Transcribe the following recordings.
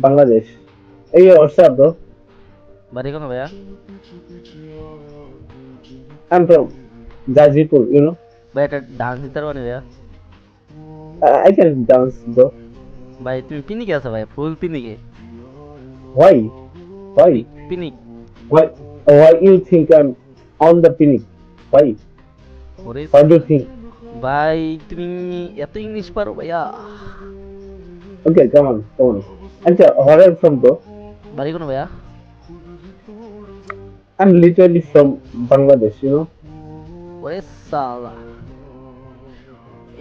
Bangladesh. Hey, what's up, bro? বাড়ি কোনো ভাইয়া? I'm from Gazipur, you know. ভাই একটা ডান্স দিতে পারবো না ভাইয়া? I can dance, bro. ভাই তুমি পিনিকে আছো ভাই, ফুল পিনিকে। Why? Why? পিনিক। Why? Why you think I'm on the picnic? Why? ওরে What do you think? ভাই, তুমি এত ইংলিশ পারো ভাইয়া? Okay, come on, come on. And where are you from, bro? বাড়ি কোনো ভাইয়া? I'm literally from Bangladesh, you know. ওরে সালা,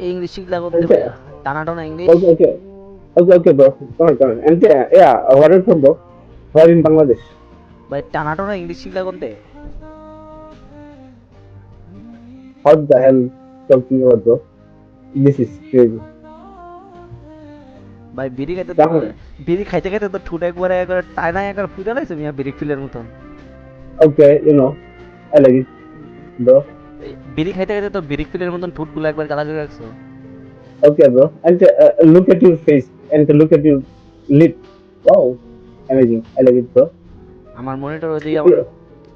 এই ইংলিশ শিখলা করতে And ভাইয়া? টানা টানা English. okay, okay, okay, bro. Come on, come on. And yeah, where are you from, bro? Where in Bangladesh? ভাই টানা টানা ইংলিশ শিখলা করতে? What the hell talking about, bro? This is crazy. ভাই বিড়ি খাইতে Come on. বিড়ি খাইতে খাইতে তো ঠুট একবারে একবার টানা একবার ফুটা লাগছে মিয়া, বিড়ি ফিলের মতন। Okay, you know, I like it, bro. বিড়ি খাইতে খাইতে তো বিড়ি ফিলের মতন ঠুটগুলো একবার কালা করে রাখছো। Okay, bro. And look at your face and look at your lip. Wow, amazing. I like it, bro. আমার মনিটর ওইদিকে, আমার Yeah.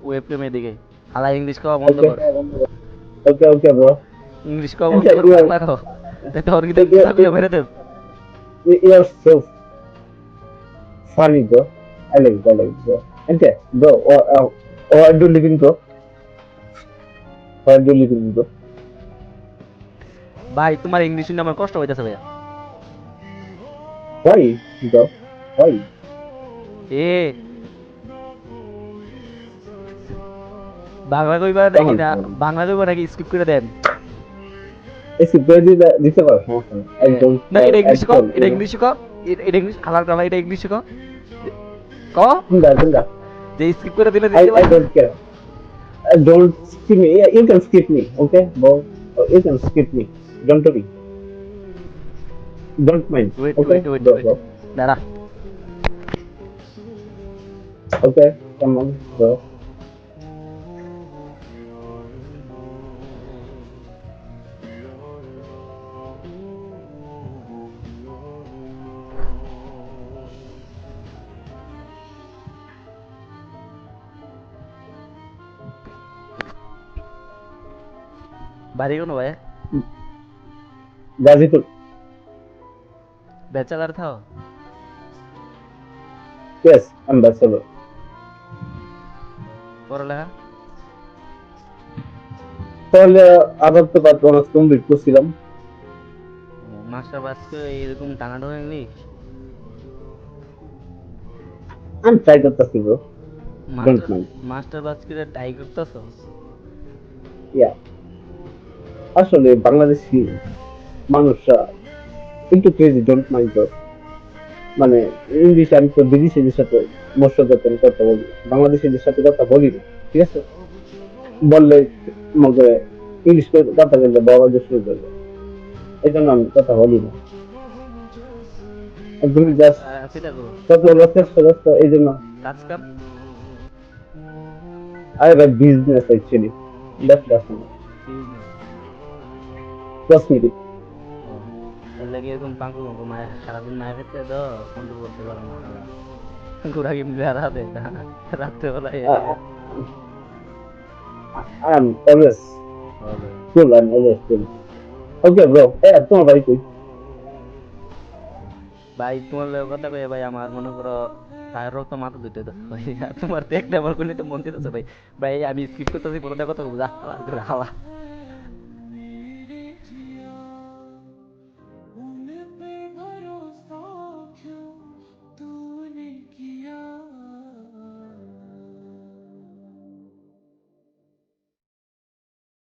ওয়েবক্যাম এদিকে। হালা ইংলিশ খাওয়া বন্ধ Okay, কর। okay, okay, bro. ইংলিশ খাওয়া And বন্ধ কর, you are, বাংলা খাও। দেখতে ওর কিন্তু you চাকুলে মেরে দেব। you are so funny, bro. I like it, bro. And bro, or do living, bro. Where do living, bro? ভাই তোমার ইংলিশ শুনে আমার কষ্ট হইতেছে ভাইয়া। Why, bro? Why? এ বাংলা কইবা Come নাকি on, না? come on. বাংলা কইবা নাকি স্কিপ করে দেন? It's very this about motion. I don't, না এটা I ইংলিশে কও, don't, এটা you know. ইংলিশে কও, এটা ইংলিশ হালার কালা, এটা ইংলিশে কও। ক Singa. যে স্কিপ করে দিলে I, দিতে I পারি। don't care. Don't skip me. Yeah, you can skip me, okay, bro? You can skip me. Don't worry. Don't mind, wait okay, wait wait bro, wait, bro. দাঁড়া। Okay, come on, bro. বাড়ি কোনো ভাই? Gazipur. Bachelor থাও? Yes, I'm bachelor. পড়ালেখা? তাহলে আবার তো বাদ অনার্স কমপ্লিট করছিলাম। মাস্টার পাস করে এরকম টানাটানা ইংলিশ? আমি ট্রাই করতেছি, bro. Don't master mind. Master pass করে ট্রাই করতেছো? ইয়া, আসলে বাংলাদেশি মানুষরা একটু ক্রেজি, ডোন্ট মাইন্ড, ব্রো। মানে ইংলিশ আমি তো বিদেশিদের সাথে মৎস্যগতন কথা বলি, বাংলাদেশিদের সাথে কথা বলি না, ঠিক আছে? বললে মগে ইংলিশ কথা বললে বড় শুরু করবে, এই জন্য আমি কথা বলি না, একদমই জাস্ট সেটা করো। কত চেষ্টা ব্যস্ত, এই জন্য। কাজ কাম? I have a business actually, that's customer, business? cosmetic. ও, এর লাগে এরকম পাঙ্কু পাঙ্কু মায়ের সারাদিন মায়ের ক্ষেত্রে তো কন্ট্রোল করতে পারো না। ঘোরা কি মিলে আর হাতে রাত্রেবেলায় uh, I'm always হবে। cool, I'm always cool. Okay, bro. তোমার বাড়ি কই? ভাই তোমার লগে কথা কই ভাই, আমার মনে করো গায়ের রক্ত মাথা দুটো তো ভাই, আর তোমার তো একটা আমার কোনে তো মন দিতেছে ভাই। ভাই আমি স্কিপ করতেছি, পুরো কথা বুঝা হালা।